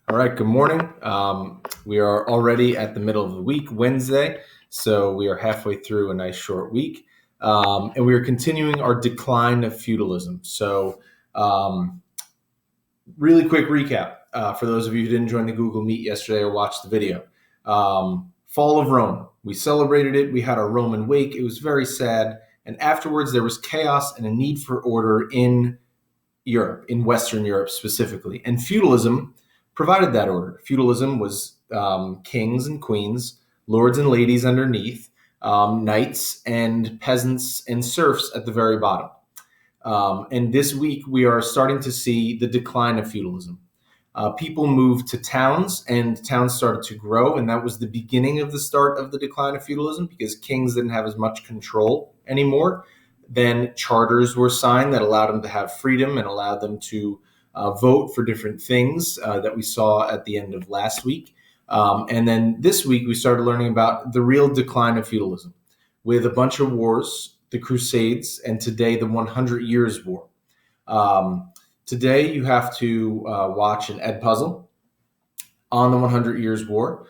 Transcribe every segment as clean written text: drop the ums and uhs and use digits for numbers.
All right, good morning. We are already at the middle of the week, Wednesday, so we are halfway through a nice short week. And we are continuing our decline of feudalism. So, really quick recap for those of you who didn't join the Google Meet yesterday or watch the video. Fall of Rome. We celebrated it. We had our Roman wake. It was very sad. And afterwards, there was chaos and a need for order in Europe, in Western Europe specifically. And feudalism provided that order. Feudalism was kings and queens, lords and ladies underneath, knights and peasants and serfs at the very bottom. And this week, we are starting to see the decline of feudalism. People moved to towns, and towns started to grow, and that was the beginning of the start of the decline of feudalism because kings didn't have as much control anymore. Then charters were signed that allowed them to have freedom and allowed them to vote for different things that we saw at the end of last week. And then this week, we started learning about the real decline of feudalism with a bunch of wars, the Crusades, and today the 100 Years' War. Today, you have to watch an Ed puzzle on the 100 Years' War.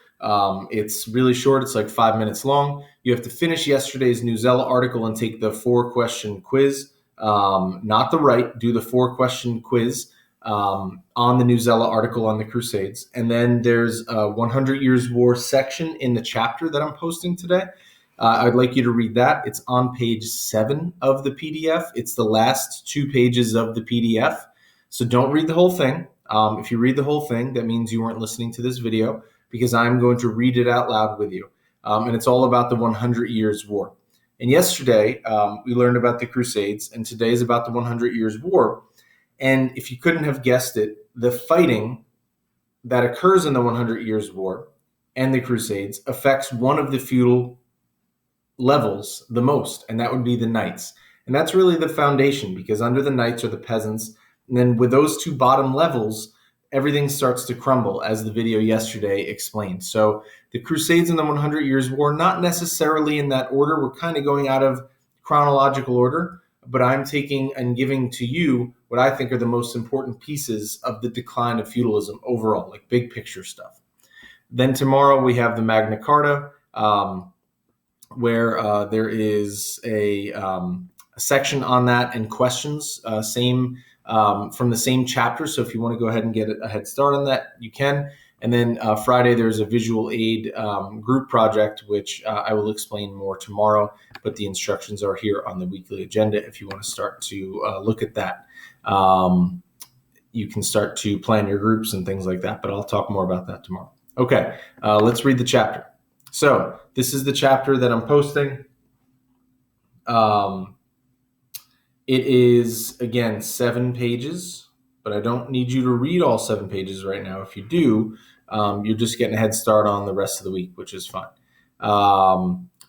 It's really short. It's like 5 minutes long. You have to finish yesterday's Newsella article and take the 4-question quiz. Not the right, do the 4-question quiz on the Newsella article on the Crusades. And then there's a 100 Years' War section in the chapter that I'm posting today. I'd like you to read that. It's on page 7 of the PDF. It's the last 2 pages of the PDF. So don't read the whole thing. If you read the whole thing, that means you weren't listening to this video because I'm going to read it out loud with you. And it's all about the 100 Years' War. And yesterday, we learned about the Crusades, and today is about the 100 Years' War. And if you couldn't have guessed it, the fighting that occurs in the 100 Years' War and the Crusades affects one of the feudal levels the most, and that would be the knights. And that's really the foundation because under the knights are the peasants. And then with those two bottom levels, everything starts to crumble, as the video yesterday explained. So the Crusades and the 100 Years' War, not necessarily in that order. We're kind of going out of chronological order, but I'm taking and giving to you what I think are the most important pieces of the decline of feudalism overall, like big picture stuff. Then tomorrow we have the Magna Carta, where there is a section on that and questions, from the same chapter. So if you want to go ahead and get a head start on that, you can. And then Friday, there's a visual aid group project, which I will explain more tomorrow. But the instructions are here on the weekly agenda if you want to start to look at that. You can start to plan your groups and things like that, but I'll talk more about that tomorrow. Okay, let's read the chapter. So this is the chapter that I'm posting. It is, again, 7 pages, but I don't need you to read all 7 pages right now. If you do, you're just getting a head start on the rest of the week, which is fine.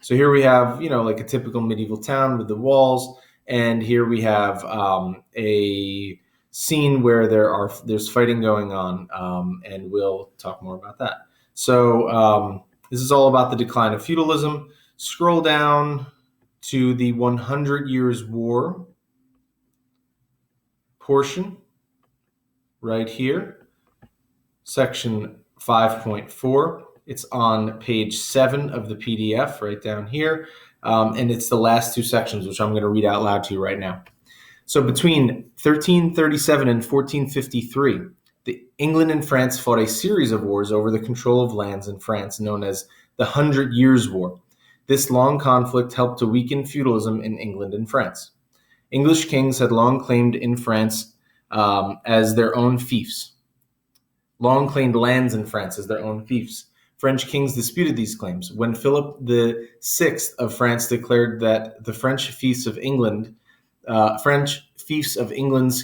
So here we have, like a typical medieval town with the walls. And here we have a scene where there's fighting going on, and we'll talk more about that. So this is all about the decline of feudalism. Scroll down to the 100 Years' War portion right here, section 5.4. It's on page 7 of the PDF right down here, and it's the last 2 sections, which I'm going to read out loud to you right now. So between 1337 and 1453, England and France fought a series of wars over the control of lands in France known as the 100 Years' War. This long conflict helped to weaken feudalism in England and France. English kings had long claimed in France as their own fiefs, long claimed lands in France as their own fiefs. French kings disputed these claims. When Philip VI of France declared that the French fiefs of England's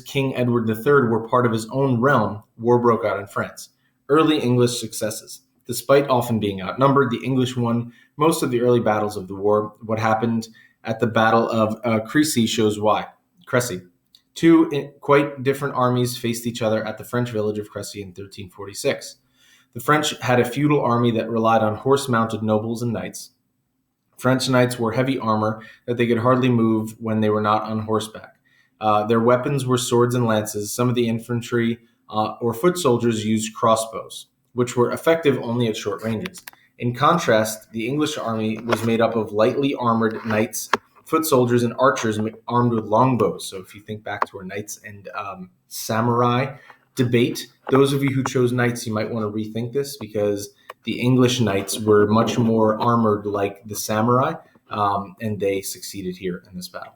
King Edward III were part of his own realm, war broke out in France. Early English successes. Despite often being outnumbered, the English won most of the early battles of the war. What happened at the Battle of Crécy shows why. Crécy. 2 quite different armies faced each other at the French village of Crécy in 1346. The French had a feudal army that relied on horse-mounted nobles and knights. French knights wore heavy armor that they could hardly move when they were not on horseback. Their weapons were swords and lances. Some of the infantry or foot soldiers used crossbows, which were effective only at short ranges. In contrast, the English army was made up of lightly armored knights, foot soldiers, and archers armed with longbows. So if you think back to our knights and samurai debate, those of you who chose knights, you might want to rethink this, because the English knights were much more armored like the samurai, and they succeeded here in this battle.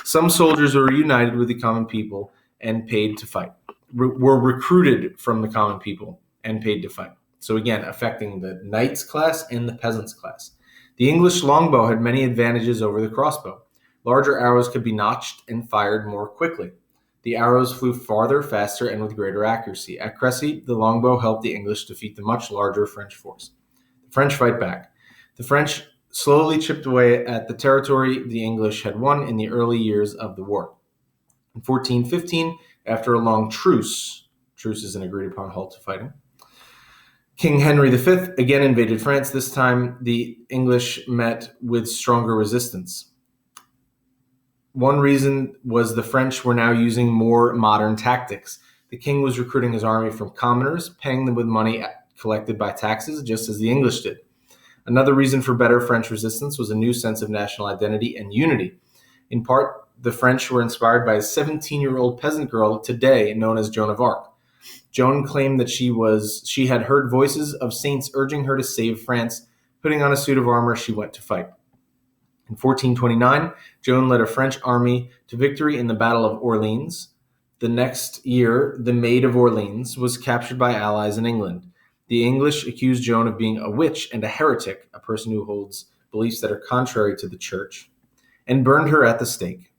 Some soldiers were reunited with the common people and paid to fight, were recruited from the common people and paid to fight. So again, affecting the knights class and the peasants class. The English longbow had many advantages over the crossbow. Larger arrows could be notched and fired more quickly. The arrows flew farther, faster, and with greater accuracy. At Crecy, the longbow helped the English defeat the much larger French force. The French fight back. The French slowly chipped away at the territory the English had won in the early years of the war. In 1415, after a long truce is an agreed upon halt to fighting, King Henry V again invaded France. This time, the English met with stronger resistance. One reason was the French were now using more modern tactics. The king was recruiting his army from commoners, paying them with money collected by taxes, just as the English did. Another reason for better French resistance was a new sense of national identity and unity. In part, the French were inspired by a 17-year-old peasant girl today known as Joan of Arc. Joan claimed that she had heard voices of saints urging her to save France. Putting on a suit of armor, she went to fight. In 1429, Joan led a French army to victory in the Battle of Orleans. The next year, the Maid of Orleans was captured by allies in England. The English accused Joan of being a witch and a heretic, a person who holds beliefs that are contrary to the church, and burned her at the stake.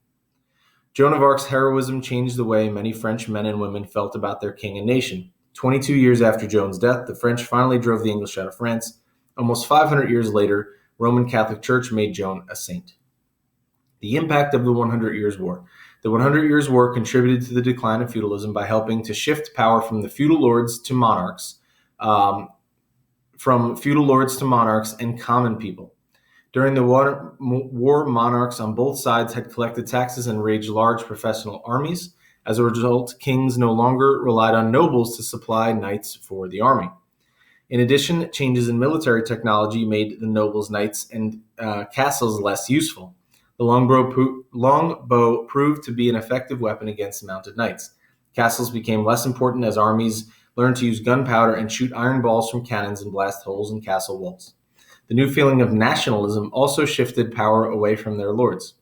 Joan of Arc's heroism changed the way many French men and women felt about their king and nation. 22 years after Joan's death, the French finally drove the English out of France. Almost 500 years later, Roman Catholic Church made Joan a saint. The impact of the 100 Years' War. The 100 Years' War contributed to the decline of feudalism by helping to shift power from the feudal lords to monarchs, and common people. During the war, monarchs on both sides had collected taxes and waged large professional armies. As a result, kings no longer relied on nobles to supply knights for the army. In addition, changes in military technology made the nobles, knights, and castles less useful. The longbow proved to be an effective weapon against mounted knights. Castles became less important as armies learned to use gunpowder and shoot iron balls from cannons and blast holes in castle walls. The new feeling of nationalism also shifted power away from their lords.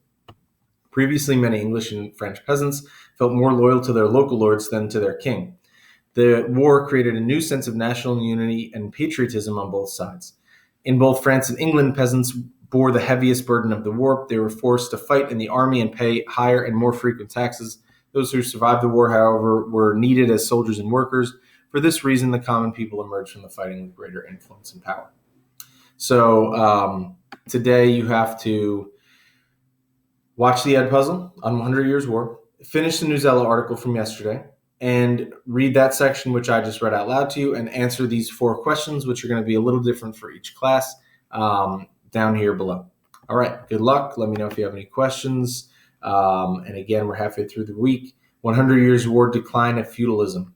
Previously, many English and French peasants felt more loyal to their local lords than to their king. The war created a new sense of national unity and patriotism on both sides. In both France and England, peasants bore the heaviest burden of the war. They were forced to fight in the army and pay higher and more frequent taxes. Those who survived the war, however, were needed as soldiers and workers. For this reason, the common people emerged from the fighting with greater influence and power. So today you have to watch the Ed Puzzle on 100 Years' War, finish the Newsella article from yesterday, and read that section which I just read out loud to you, and answer these 4 questions, which are going to be a little different for each class, down here below. All right, good luck. Let me know if you have any questions. And again, we're halfway through the week. 100 Years' War, decline of feudalism.